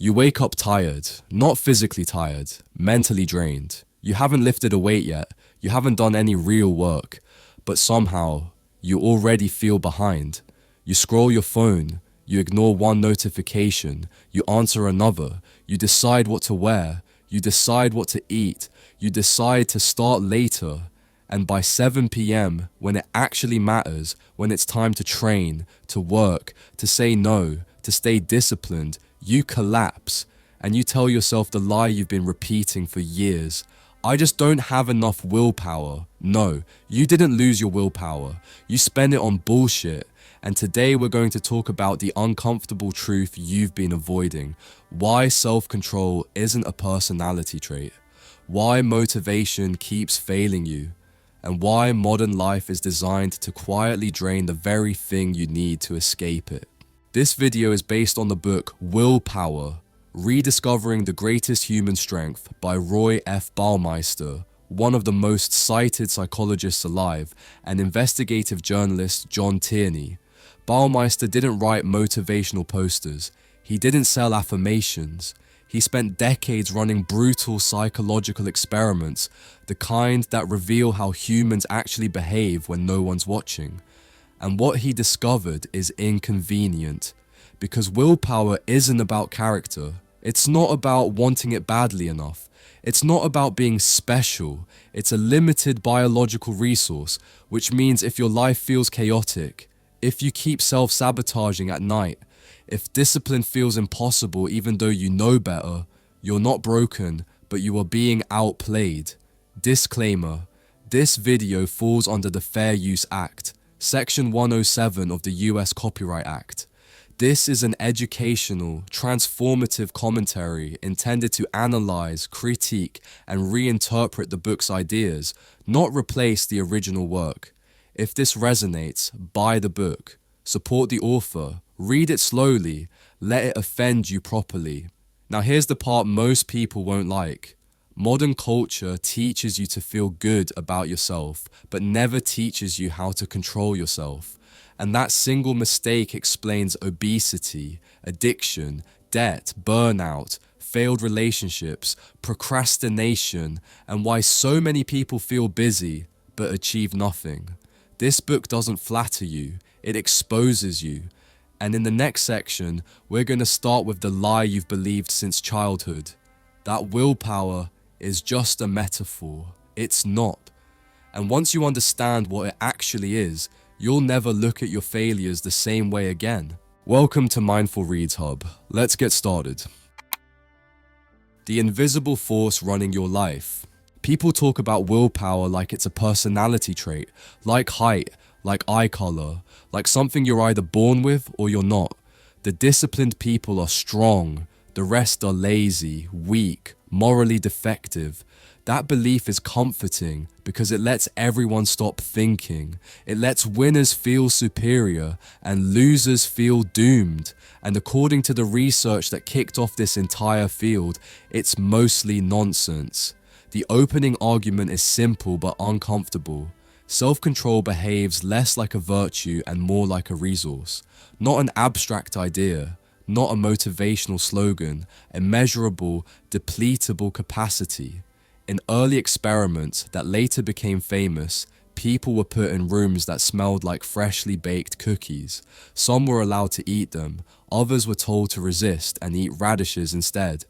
You wake up tired, not physically tired, mentally drained. You haven't lifted a weight yet, you haven't done any real work, but somehow you already feel behind. You scroll your phone, you ignore one notification, you answer another, you decide what to wear, you decide what to eat, you decide to start later, and by 7 p.m, when it actually matters, when it's time to train, to work, to say no, to stay disciplined, you collapse, and you tell yourself the lie you've been repeating for years. I just don't have enough willpower. No, you didn't lose your willpower. You spend it on bullshit. And today we're going to talk about the uncomfortable truth you've been avoiding. Why self-control isn't a personality trait. Why motivation keeps failing you. And why modern life is designed to quietly drain the very thing you need to escape it. This video is based on the book Willpower, Rediscovering the Greatest Human Strength by Roy F. Baumeister, one of the most cited psychologists alive, and investigative journalist John Tierney. Baumeister didn't write motivational posters. He didn't sell affirmations. He spent decades running brutal psychological experiments, the kind that reveal how humans actually behave when no one's watching. And what he discovered is inconvenient, because willpower isn't about character. It's not about wanting it badly enough. It's not about being special. It's a limited biological resource, which means if your life feels chaotic, if you keep self-sabotaging at night, if discipline feels impossible even though you know better, you're not broken, but you are being outplayed. Disclaimer: this video falls under the Fair Use Act, Section 107 of the US Copyright Act. This is an educational, transformative commentary intended to analyze, critique, and reinterpret the book's ideas, not replace the original work. If this resonates, buy the book, support the author, read it slowly, let it offend you properly. Now here's the part most people won't like. Modern culture teaches you to feel good about yourself, but never teaches you how to control yourself. And that single mistake explains obesity, addiction, debt, burnout, failed relationships, procrastination, and why so many people feel busy but achieve nothing. This book doesn't flatter you, it exposes you. And in the next section, we're going to start with the lie you've believed since childhood. That willpower is just a metaphor. It's not. And once you understand what it actually is, you'll never look at your failures the same way again. Welcome to Mindful Reads Hub. Let's get started. The invisible force running your life. People talk about willpower like it's a personality trait, like height, like eye color, like something you're either born with or you're not. The disciplined people are strong, the rest are lazy, weak, morally defective. That belief is comforting because it lets everyone stop thinking. It lets winners feel superior and losers feel doomed. And according to the research that kicked off this entire field, it's mostly nonsense. The opening argument is simple but uncomfortable. Self-control behaves less like a virtue and more like a resource. Not an abstract idea, not a motivational slogan, a measurable, depletable capacity. In early experiments that later became famous, people were put in rooms that smelled like freshly baked cookies. Some were allowed to eat them, others were told to resist and eat radishes instead.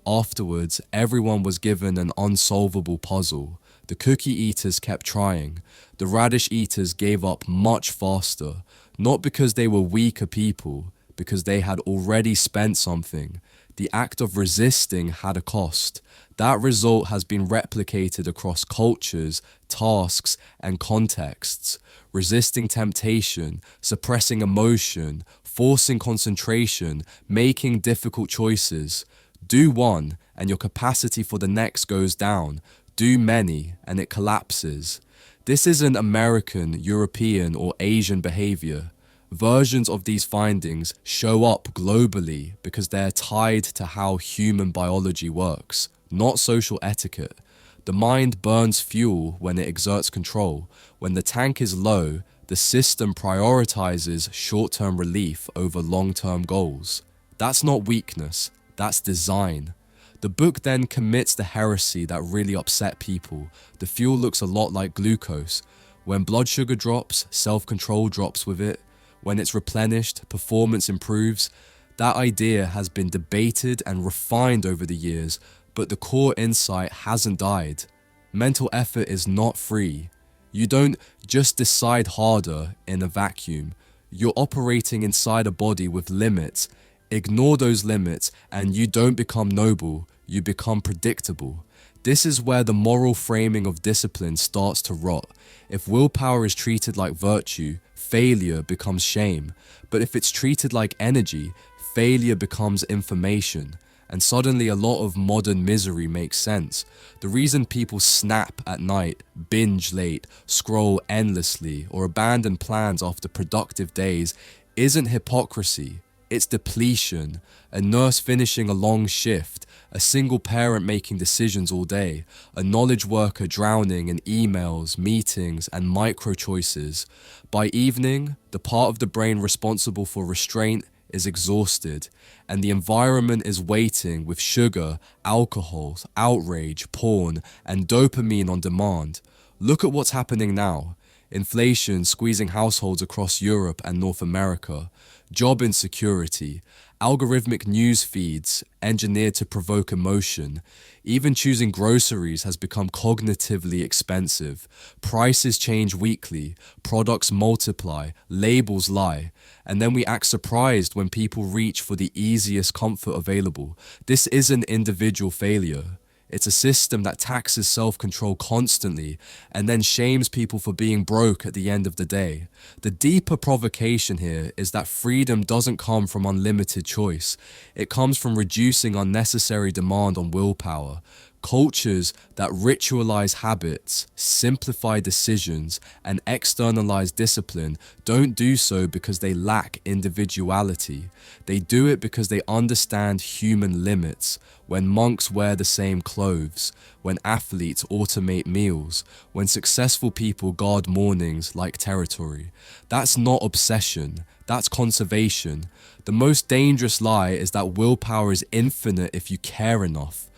Afterwards, everyone was given an unsolvable puzzle. The cookie eaters kept trying. The radish eaters gave up much faster, not because they were weaker people, because they had already spent something. The act of resisting had a cost. That result has been replicated across cultures, tasks, and contexts. Resisting temptation, suppressing emotion, forcing concentration, making difficult choices. Do one, and your capacity for the next goes down. Do many, and it collapses. This isn't American, European, or Asian behavior. Versions of these findings show up globally because they're tied to how human biology works, not social etiquette. The mind burns fuel when it exerts control. When the tank is low, the system prioritizes short-term relief over long-term goals. That's not weakness, That's design. The book then commits the heresy that really upset people. The fuel looks a lot like glucose. When blood sugar drops, self-control drops with it. When it's replenished, performance improves. That idea has been debated and refined over the years, but the core insight hasn't died. Mental effort is not free. You don't just decide harder in a vacuum. You're operating inside a body with limits. Ignore those limits and you don't become noble, you become predictable. This is where the moral framing of discipline starts to rot. If willpower is treated like virtue, failure becomes shame. But if it's treated like energy, failure becomes information. And suddenly a lot of modern misery makes sense. The reason people snap at night, binge late, scroll endlessly, or abandon plans after productive days isn't hypocrisy. It's depletion, a nurse finishing a long shift, a single parent making decisions all day, a knowledge worker drowning in emails, meetings, and micro choices. By evening, the part of the brain responsible for restraint is exhausted, and the environment is waiting with sugar, alcohol, outrage, porn, and dopamine on demand. Look at what's happening now. Inflation squeezing households across Europe and North America, job insecurity, algorithmic news feeds engineered to provoke emotion. Even choosing groceries has become cognitively expensive. Prices change weekly, products multiply, labels lie, and then we act surprised when people reach for the easiest comfort available. This isn't individual failure. It's a system that taxes self-control constantly and then shames people for being broke at the end of the day. The deeper provocation here is that freedom doesn't come from unlimited choice. It comes from reducing unnecessary demand on willpower. Cultures that ritualize habits, simplify decisions, and externalize discipline don't do so because they lack individuality. They do it because they understand human limits. When monks wear the same clothes, when athletes automate meals, when successful people guard mornings like territory. That's not obsession, that's conservation. The most dangerous lie is that willpower is infinite if you care enough.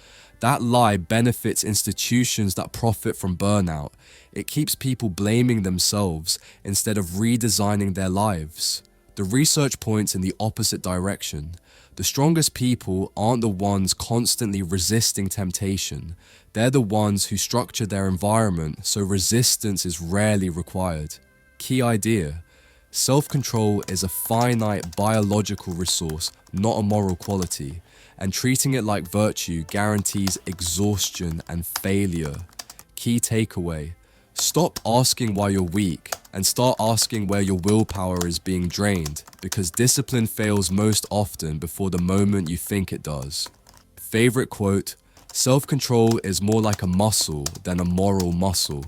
That lie benefits institutions that profit from burnout. It keeps people blaming themselves instead of redesigning their lives. The research points in the opposite direction. The strongest people aren't the ones constantly resisting temptation. They're the ones who structure their environment so resistance is rarely required. Key idea: self-control is a finite biological resource, not a moral quality. And treating it like virtue guarantees exhaustion and failure. Key takeaway: stop asking why you're weak and start asking where your willpower is being drained, because discipline fails most often before the moment you think it does. Favorite quote: self-control is more like a muscle than a moral muscle.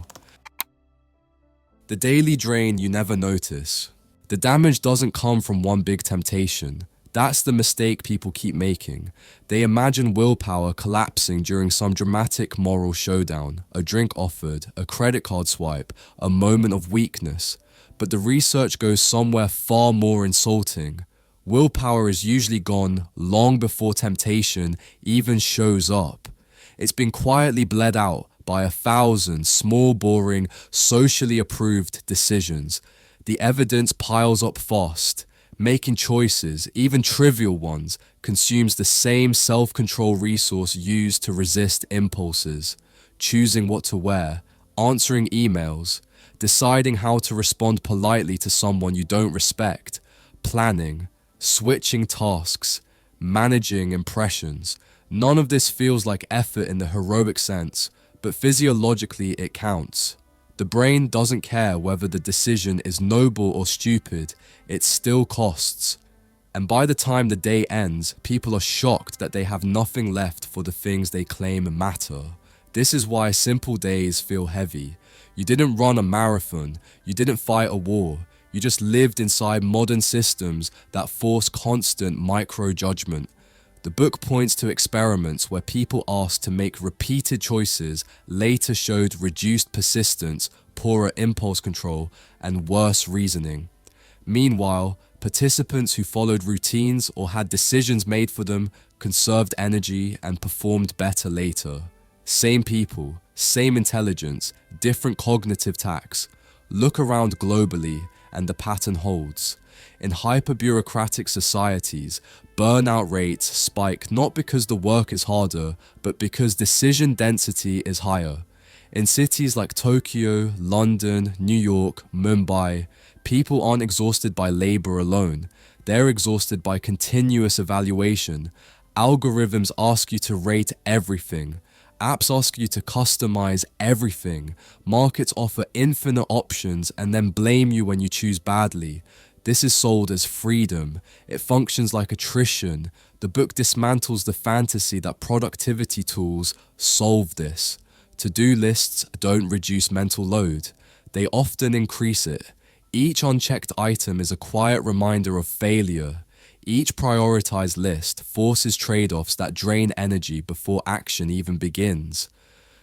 The daily drain you never notice. The damage doesn't come from one big temptation. That's the mistake people keep making. They imagine willpower collapsing during some dramatic moral showdown, a drink offered, a credit card swipe, a moment of weakness. But the research goes somewhere far more insulting. Willpower is usually gone long before temptation even shows up. It's been quietly bled out by 1,000 small, boring, socially approved decisions. The evidence piles up fast. Making choices, even trivial ones, consumes the same self-control resource used to resist impulses. Choosing what to wear, answering emails, deciding how to respond politely to someone you don't respect, planning, switching tasks, managing impressions. None of this feels like effort in the heroic sense, but physiologically it counts. The brain doesn't care whether the decision is noble or stupid, it still costs. And by the time the day ends, people are shocked that they have nothing left for the things they claim matter. This is why simple days feel heavy. You didn't run a marathon, you didn't fight a war, you just lived inside modern systems that force constant micro-judgment. The book points to experiments where people asked to make repeated choices later showed reduced persistence, poorer impulse control, and worse reasoning. Meanwhile, participants who followed routines or had decisions made for them conserved energy, and performed better later. Same people, same intelligence, different cognitive tacks. Look around globally and the pattern holds. In hyper-bureaucratic societies, burnout rates spike not because the work is harder, but because decision density is higher. In cities like Tokyo, London, New York, Mumbai, people aren't exhausted by labor alone. They're exhausted by continuous evaluation. Algorithms ask you to rate everything. Apps ask you to customize everything. Markets offer infinite options and then blame you when you choose badly. This is sold as freedom. It functions like attrition. The book dismantles the fantasy that productivity tools solve this. To-do lists don't reduce mental load. They often increase it. Each unchecked item is a quiet reminder of failure. Each prioritized list forces trade-offs that drain energy before action even begins.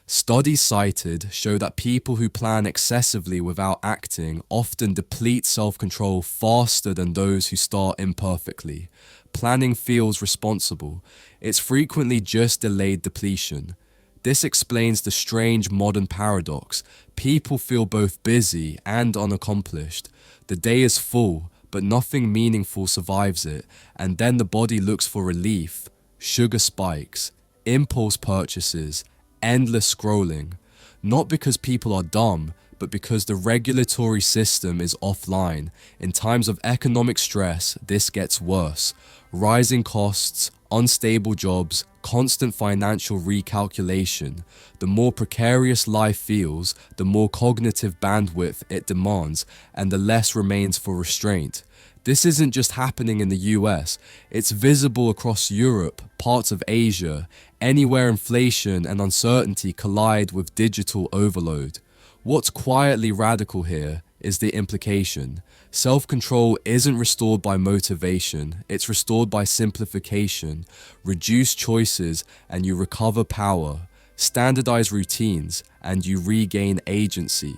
Studies cited show that people who plan excessively without acting often deplete self-control faster than those who start imperfectly. Planning feels responsible. It's frequently just delayed depletion. This explains the strange modern paradox. People feel both busy and unaccomplished. The day is full, but nothing meaningful survives it, and then the body looks for relief. Sugar spikes, impulse purchases, endless scrolling. Not because people are dumb, but because the regulatory system is offline. In times of economic stress, this gets worse. Rising costs, unstable jobs, constant financial recalculation. The more precarious life feels, the more cognitive bandwidth it demands, and the less remains for restraint. This isn't just happening in the US, it's visible across Europe, parts of Asia, anywhere inflation and uncertainty collide with digital overload. What's quietly radical here is the implication. Self-control isn't restored by motivation, it's restored by simplification. Reduce choices and you recover power. Standardize routines and you regain agency.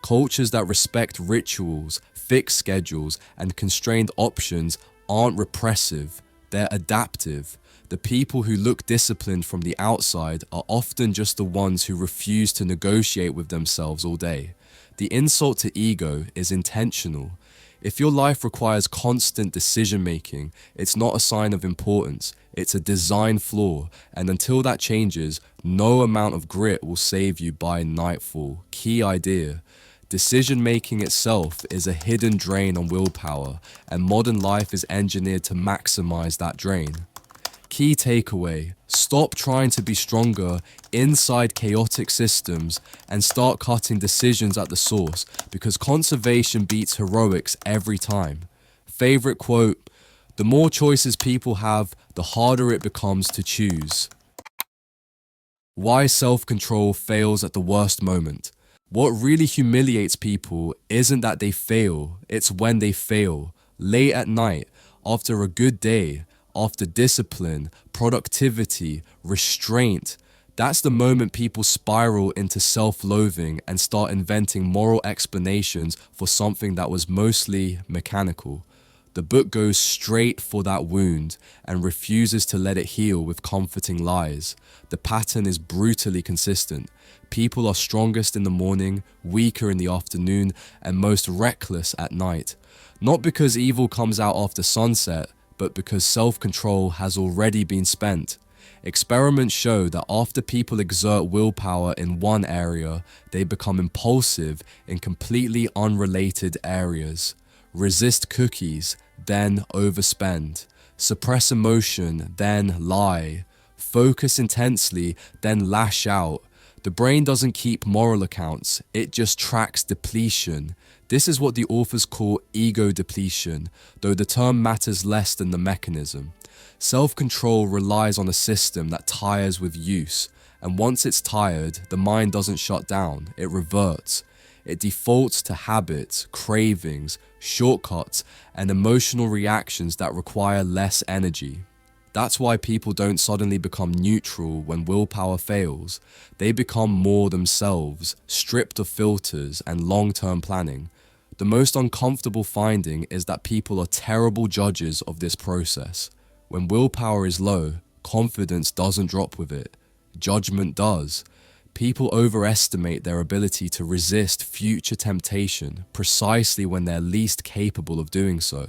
Cultures that respect rituals, fixed schedules, and constrained options aren't repressive, they're adaptive. The people who look disciplined from the outside are often just the ones who refuse to negotiate with themselves all day. The insult to ego is intentional. If your life requires constant decision-making, it's not a sign of importance, it's a design flaw, and until that changes, no amount of grit will save you by nightfall. Key idea. Decision-making itself is a hidden drain on willpower, and modern life is engineered to maximize that drain. Key takeaway, stop trying to be stronger inside chaotic systems and start cutting decisions at the source, because conservation beats heroics every time. Favorite quote, the more choices people have, the harder it becomes to choose. Why self-control fails at the worst moment. What really humiliates people isn't that they fail, it's when they fail. Late at night, after a good day, after discipline, productivity, restraint. That's the moment people spiral into self-loathing and start inventing moral explanations for something that was mostly mechanical. The book goes straight for that wound and refuses to let it heal with comforting lies. The pattern is brutally consistent. People are strongest in the morning, weaker in the afternoon, and most reckless at night. Not because evil comes out after sunset, but because self-control has already been spent. Experiments show that after people exert willpower in one area, they become impulsive in completely unrelated areas. Resist cookies, then overspend. Suppress emotion, then lie. Focus intensely, then lash out. The brain doesn't keep moral accounts, it just tracks depletion. This is what the authors call ego depletion, though the term matters less than the mechanism. Self-control relies on a system that tires with use, and once it's tired, the mind doesn't shut down, it reverts. It defaults to habits, cravings, shortcuts, and emotional reactions that require less energy. That's why people don't suddenly become neutral when willpower fails. They become more themselves, stripped of filters and long-term planning. The most uncomfortable finding is that people are terrible judges of this process. When willpower is low, confidence doesn't drop with it. Judgment does. People overestimate their ability to resist future temptation precisely when they're least capable of doing so.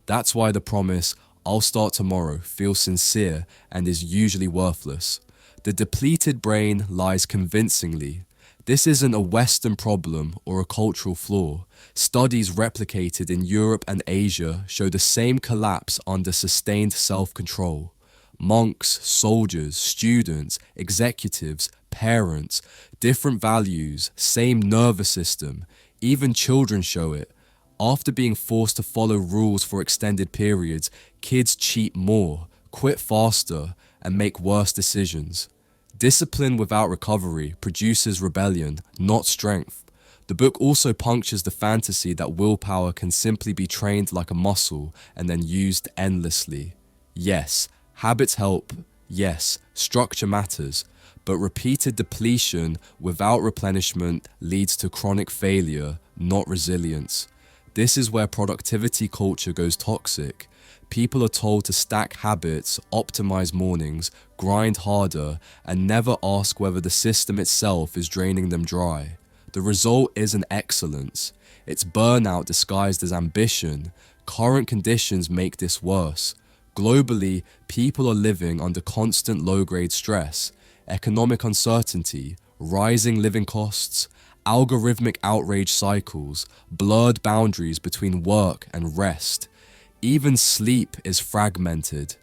That's why the promise, "I'll start tomorrow," feels sincere and is usually worthless. The depleted brain lies convincingly. This isn't a Western problem or a cultural flaw. Studies replicated in Europe and Asia show the same collapse under sustained self-control. Monks, soldiers, students, executives, parents, different values, same nervous system, even children show it. After being forced to follow rules for extended periods, kids cheat more, quit faster, and make worse decisions. Discipline without recovery produces rebellion, not strength. The book also punctures the fantasy that willpower can simply be trained like a muscle and then used endlessly. Yes, habits help. Yes, structure matters. But repeated depletion without replenishment leads to chronic failure, not resilience. This is where productivity culture goes toxic. People are told to stack habits, optimize mornings, grind harder, and never ask whether the system itself is draining them dry. The result isn't excellence. It's burnout disguised as ambition. Current conditions make this worse. Globally, people are living under constant low-grade stress, economic uncertainty, rising living costs, algorithmic outrage cycles, blurred boundaries between work and rest. Even sleep is fragmented.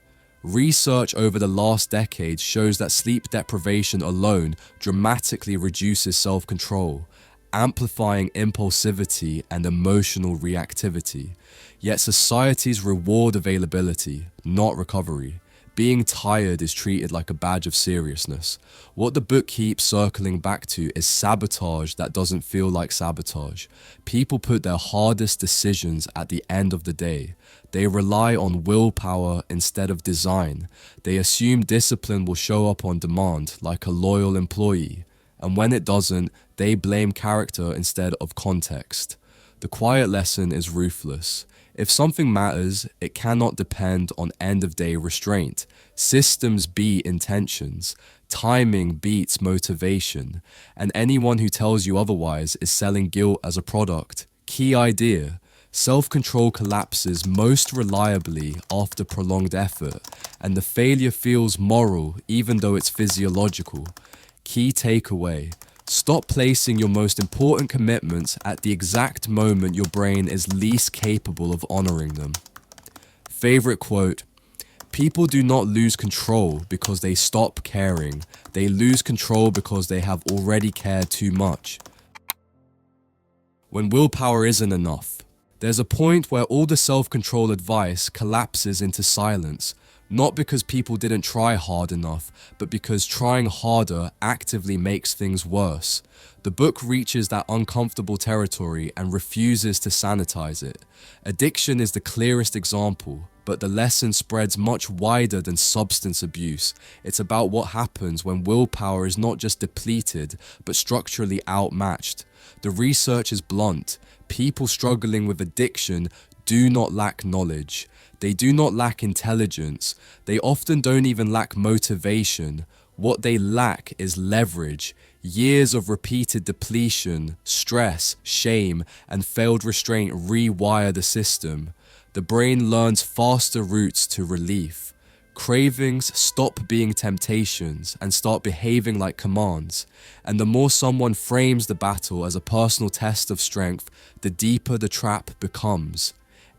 Research over the last decade shows that sleep deprivation alone dramatically reduces self-control, amplifying impulsivity and emotional reactivity. Yet societies reward availability, not recovery. Being tired is treated like a badge of seriousness. What the book keeps circling back to is sabotage that doesn't feel like sabotage. People put their hardest decisions at the end of the day. They rely on willpower instead of design. They assume discipline will show up on demand like a loyal employee. And when it doesn't, they blame character instead of context. The quiet lesson is ruthless. If something matters, it cannot depend on end-of-day restraint. Systems beat intentions. Timing beats motivation. And anyone who tells you otherwise is selling guilt as a product. Key idea: self-control collapses most reliably after prolonged effort, and the failure feels moral even though it's physiological. Key takeaway: stop placing your most important commitments at the exact moment your brain is least capable of honoring them. Favorite quote: people do not lose control because they stop caring. They lose control because they have already cared too much. When willpower isn't enough, there's a point where all the self-control advice collapses into silence. Not because people didn't try hard enough, but because trying harder actively makes things worse. The book reaches that uncomfortable territory and refuses to sanitize it. Addiction is the clearest example, but the lesson spreads much wider than substance abuse. It's about what happens when willpower is not just depleted, but structurally outmatched. The research is blunt. People struggling with addiction do not lack knowledge. They do not lack intelligence. They often don't even lack motivation. What they lack is leverage. Years of repeated depletion, stress, shame, and failed restraint rewire the system. The brain learns faster routes to relief. Cravings stop being temptations and start behaving like commands. And the more someone frames the battle as a personal test of strength, the deeper the trap becomes.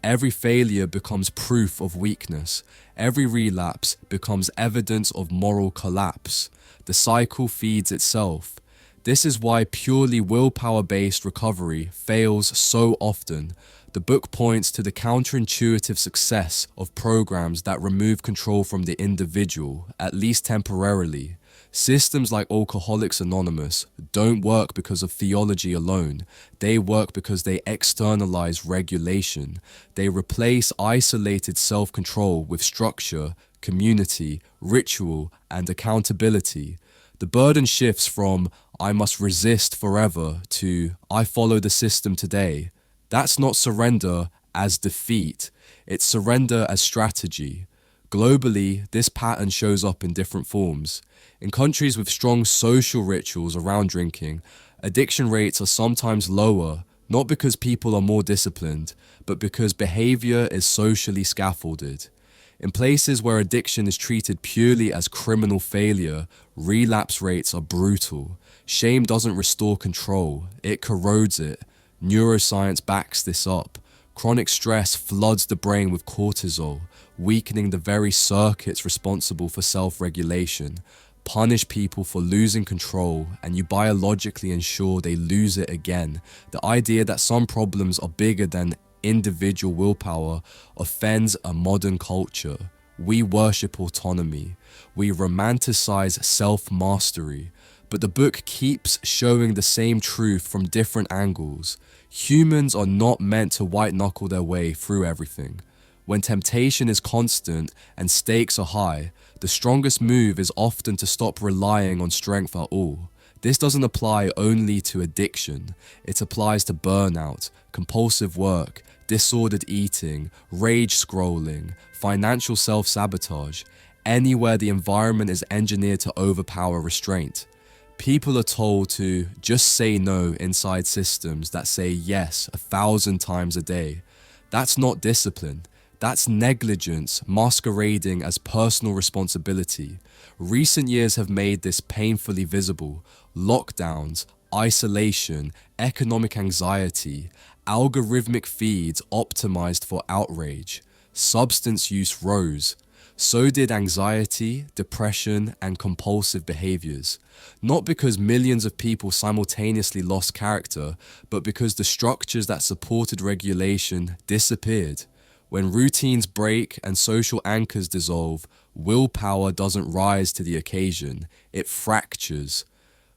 Every failure becomes proof of weakness. Every relapse becomes evidence of moral collapse. The cycle feeds itself. This is why purely willpower-based recovery fails so often. The book points to the counterintuitive success of programs that remove control from the individual, at least temporarily. Systems like Alcoholics Anonymous don't work because of theology alone. They work because they externalize regulation. They replace isolated self-control with structure, community, ritual, and accountability. The burden shifts from "I must resist forever" to "I follow the system today." That's not surrender as defeat. It's surrender as strategy. Globally, this pattern shows up in different forms. In countries with strong social rituals around drinking, addiction rates are sometimes lower, not because people are more disciplined, but because behavior is socially scaffolded. In places where addiction is treated purely as criminal failure, relapse rates are brutal. Shame doesn't restore control, it corrodes it. Neuroscience backs this up. Chronic stress floods the brain with cortisol, weakening the very circuits responsible for self-regulation. Punish people for losing control, and you biologically ensure they lose it again. The idea that some problems are bigger than individual willpower offends a modern culture. We worship autonomy. We romanticize self-mastery. But the book keeps showing the same truth from different angles. Humans are not meant to white-knuckle their way through everything. When temptation is constant and stakes are high, the strongest move is often to stop relying on strength at all. This doesn't apply only to addiction. It applies to burnout, compulsive work, disordered eating, rage scrolling, financial self-sabotage, anywhere the environment is engineered to overpower restraint. People are told to just say no inside systems that say yes 1,000 times a day. That's not discipline. That's negligence masquerading as personal responsibility. Recent years have made this painfully visible. Lockdowns, isolation, economic anxiety, algorithmic feeds optimized for outrage. Substance use rose. So did anxiety, depression, and compulsive behaviors. Not because millions of people simultaneously lost character, but because the structures that supported regulation disappeared. When routines break and social anchors dissolve, willpower doesn't rise to the occasion, it fractures.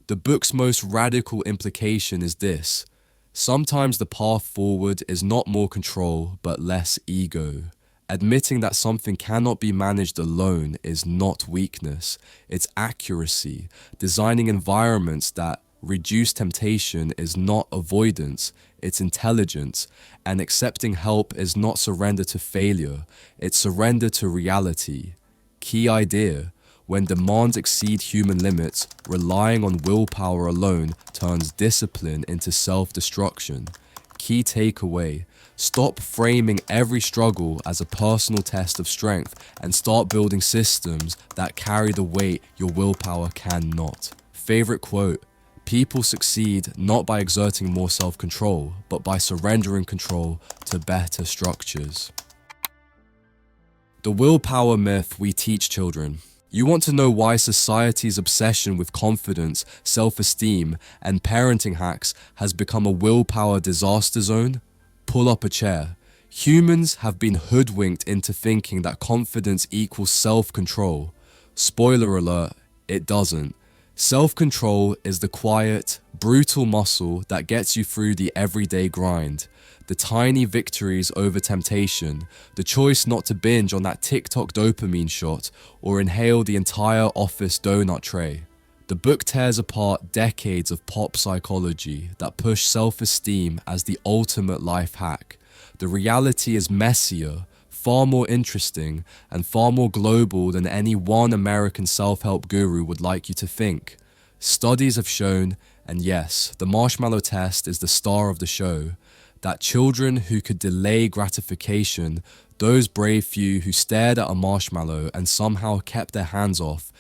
The book's most radical implication is this: sometimes the path forward is not more control, but less ego. Admitting that something cannot be managed alone is not weakness, it's accuracy. Designing environments that reduce temptation is not avoidance, it's intelligence. And accepting help is not surrender to failure, it's surrender to reality. Key idea: when demands exceed human limits, relying on willpower alone turns discipline into self-destruction. Key takeaway: stop framing every struggle as a personal test of strength and start building systems that carry the weight your willpower cannot. Favorite quote: people succeed not by exerting more self-control, but by surrendering control to better structures. The willpower myth we teach children. You want to know why society's obsession with confidence, self-esteem, and parenting hacks has become a willpower disaster zone? Pull up a chair. Humans have been hoodwinked into thinking that confidence equals self-control. Spoiler alert, it doesn't. Self-control is the quiet, brutal muscle that gets you through the everyday grind. The tiny victories over temptation, the choice not to binge on that TikTok dopamine shot or inhale the entire office donut tray. The book tears apart decades of pop psychology that push self-esteem as the ultimate life hack. The reality is messier, far more interesting, and far more global than any one American self-help guru would like you to think. Studies have shown, and yes, the marshmallow test is the star of the show, that children who could delay gratification, those brave few who stared at a marshmallow and somehow kept their hands off,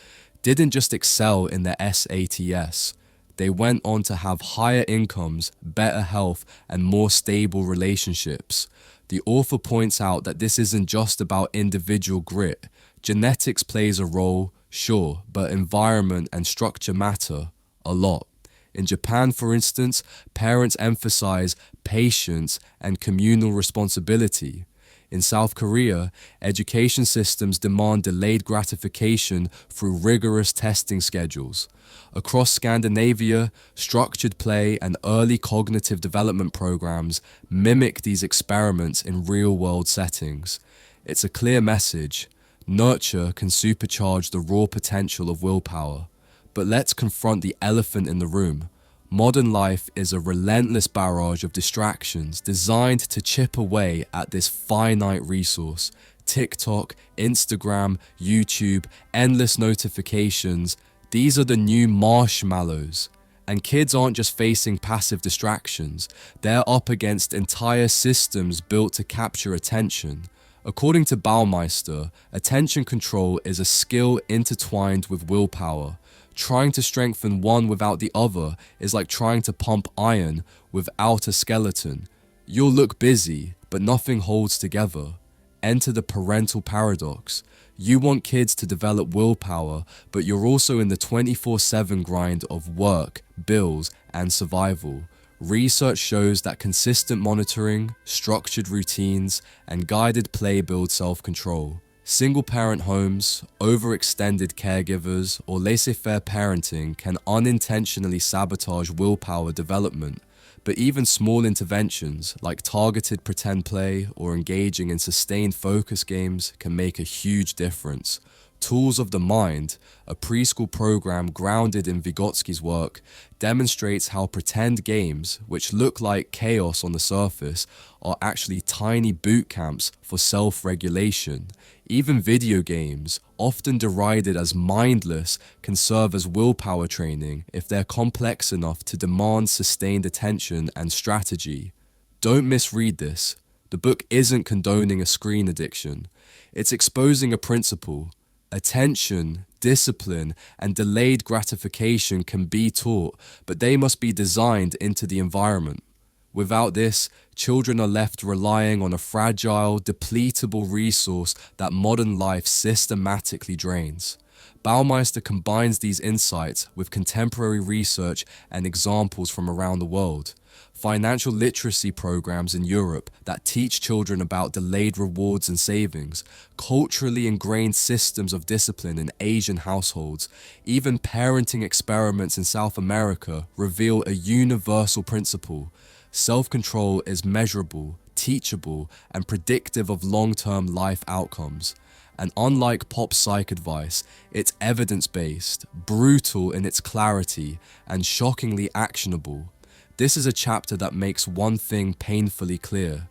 didn't just excel in their SATs. They went on to have higher incomes, better health, and more stable relationships. The author points out that this isn't just about individual grit. Genetics plays a role, sure, but environment and structure matter a lot. In Japan, for instance, parents emphasize patience and communal responsibility. In South Korea, education systems demand delayed gratification through rigorous testing schedules. Across Scandinavia, structured play and early cognitive development programs mimic these experiments in real-world settings. It's a clear message: nurture can supercharge the raw potential of willpower. But let's confront the elephant in the room. Modern life is a relentless barrage of distractions designed to chip away at this finite resource. TikTok, Instagram, YouTube, endless notifications. These are the new marshmallows. And kids aren't just facing passive distractions, they're up against entire systems built to capture attention. According to Baumeister, attention control is a skill intertwined with willpower. Trying to strengthen one without the other is like trying to pump iron without a skeleton. You'll look busy, but nothing holds together. Enter the parental paradox. You want kids to develop willpower, but you're also in the 24/7 grind of work, bills, and survival. Research shows that consistent monitoring, structured routines, and guided play build self-control. Single-parent homes, overextended caregivers, or laissez-faire parenting can unintentionally sabotage willpower development. But even small interventions, like targeted pretend play or engaging in sustained focus games, can make a huge difference. Tools of the Mind, a preschool program grounded in Vygotsky's work, demonstrates how pretend games, which look like chaos on the surface, are actually tiny boot camps for self-regulation. Even video games, often derided as mindless, can serve as willpower training if they're complex enough to demand sustained attention and strategy. Don't misread this. The book isn't condoning a screen addiction. It's exposing a principle. Attention, discipline, and delayed gratification can be taught, but they must be designed into the environment. Without this, children are left relying on a fragile, depletable resource that modern life systematically drains. Baumeister combines these insights with contemporary research and examples from around the world. Financial literacy programs in Europe that teach children about delayed rewards and savings, culturally ingrained systems of discipline in Asian households, even parenting experiments in South America reveal a universal principle. Self-control is measurable, teachable, and predictive of long-term life outcomes. And unlike pop psych advice, it's evidence-based, brutal in its clarity, and shockingly actionable. This is a chapter that makes one thing painfully clear.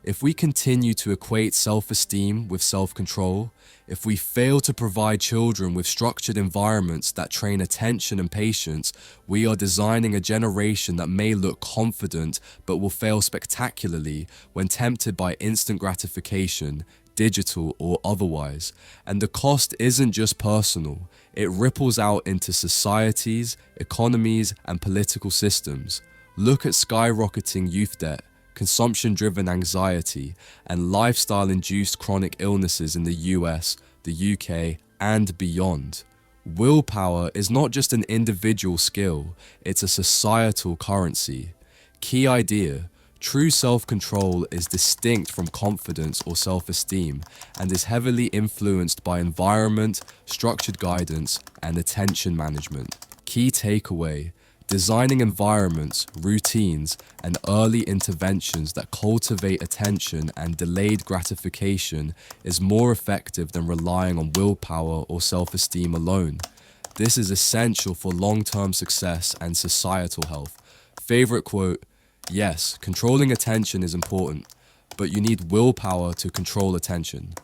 If we continue to equate self-esteem with self-control, if we fail to provide children with structured environments that train attention and patience, we are designing a generation that may look confident but will fail spectacularly when tempted by instant gratification, digital or otherwise. And the cost isn't just personal, it ripples out into societies, economies, and political systems. Look at skyrocketing youth debt, consumption-driven anxiety, and lifestyle-induced chronic illnesses in the US, the UK, and beyond. Willpower is not just an individual skill, it's a societal currency. Key idea: true self-control is distinct from confidence or self-esteem and is heavily influenced by environment, structured guidance, and attention management. Key takeaway: designing environments, routines, and early interventions that cultivate attention and delayed gratification is more effective than relying on willpower or self-esteem alone. This is essential for long-term success and societal health. Favorite quote: yes, controlling attention is important, but you need willpower to control attention.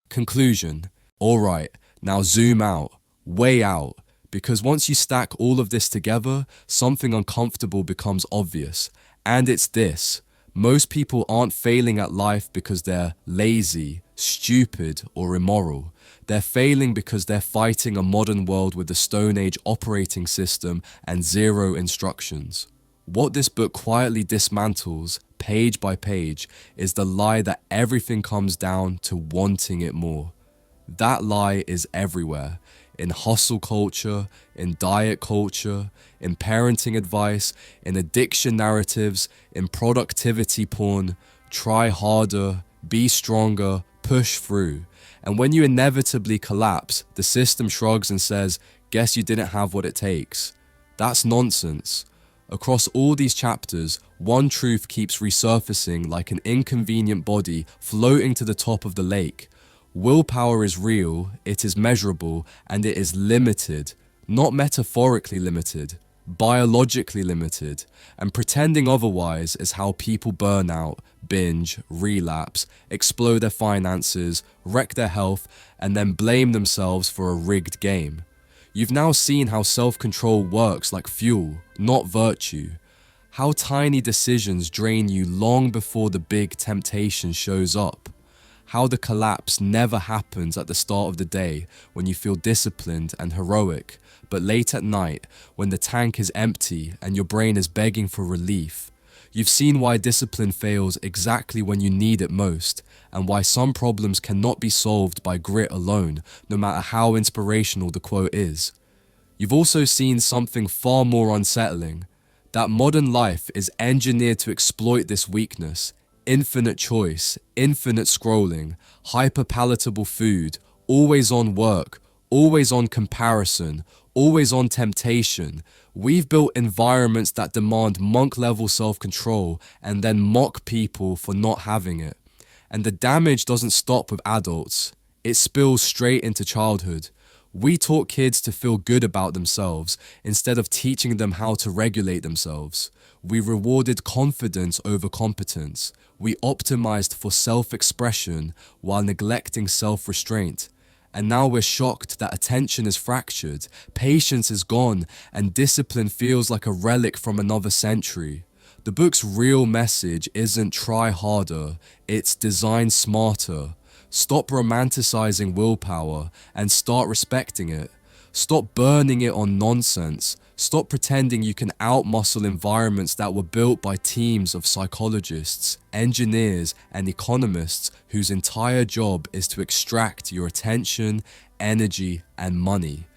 Conclusion: alright, now zoom out, way out. Because once you stack all of this together, something uncomfortable becomes obvious. And it's this: most people aren't failing at life because they're lazy, stupid, or immoral. They're failing because they're fighting a modern world with a Stone Age operating system and zero instructions. What this book quietly dismantles, page by page, is the lie that everything comes down to wanting it more. That lie is everywhere. In hustle culture, in diet culture, in parenting advice, in addiction narratives, in productivity porn. Try harder, be stronger, push through. And when you inevitably collapse, the system shrugs and says, guess you didn't have what it takes. That's nonsense. Across all these chapters, one truth keeps resurfacing like an inconvenient body floating to the top of the lake. Willpower is real, it is measurable, and it is limited. Not metaphorically limited, biologically limited, and pretending otherwise is how people burn out, binge, relapse, explode their finances, wreck their health, and then blame themselves for a rigged game. You've now seen how self-control works like fuel, not virtue. How tiny decisions drain you long before the big temptation shows up. How the collapse never happens at the start of the day when you feel disciplined and heroic, but late at night when the tank is empty and your brain is begging for relief. You've seen why discipline fails exactly when you need it most, and why some problems cannot be solved by grit alone, no matter how inspirational the quote is. You've also seen something far more unsettling, that modern life is engineered to exploit this weakness. Infinite choice, infinite scrolling, hyper-palatable food, always on work, always on comparison, always on temptation. We've built environments that demand monk-level self-control and then mock people for not having it. And the damage doesn't stop with adults. It spills straight into childhood. We taught kids to feel good about themselves instead of teaching them how to regulate themselves. We rewarded confidence over competence. We optimized for self-expression while neglecting self-restraint. And now we're shocked that attention is fractured, patience is gone, and discipline feels like a relic from another century. The book's real message isn't try harder, it's design smarter. Stop romanticizing willpower and start respecting it. Stop burning it on nonsense. Stop pretending you can outmuscle environments that were built by teams of psychologists, engineers, and economists whose entire job is to extract your attention, energy, and money.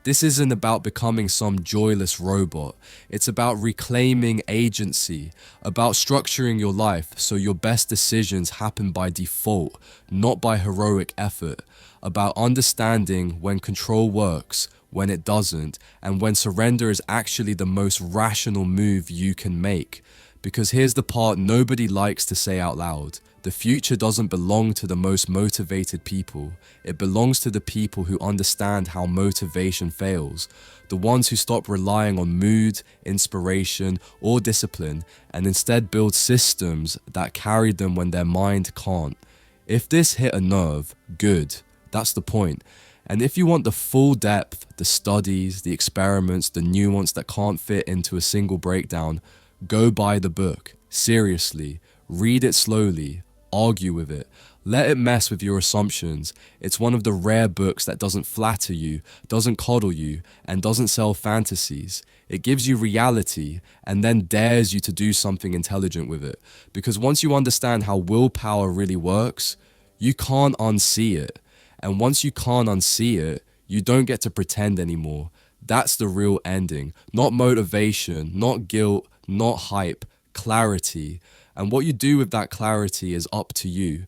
This isn't about becoming some joyless robot. It's about reclaiming agency, about structuring your life so your best decisions happen by default, not by heroic effort, about understanding when control works, when it doesn't, and when surrender is actually the most rational move you can make. Because here's the part nobody likes to say out loud. The future doesn't belong to the most motivated people. It belongs to the people who understand how motivation fails. The ones who stop relying on mood, inspiration, or discipline, and instead build systems that carry them when their mind can't. If this hit a nerve, good. That's the point. And if you want the full depth, the studies, the experiments, the nuance that can't fit into a single breakdown, go buy the book. Seriously. Read it slowly. Argue with it. Let it mess with your assumptions. It's one of the rare books that doesn't flatter you, doesn't coddle you, and doesn't sell fantasies. It gives you reality and then dares you to do something intelligent with it. Because once you understand how willpower really works, you can't unsee it. And once you can't unsee it, you don't get to pretend anymore. That's the real ending. Not motivation, not guilt, not hype, clarity. And what you do with that clarity is up to you.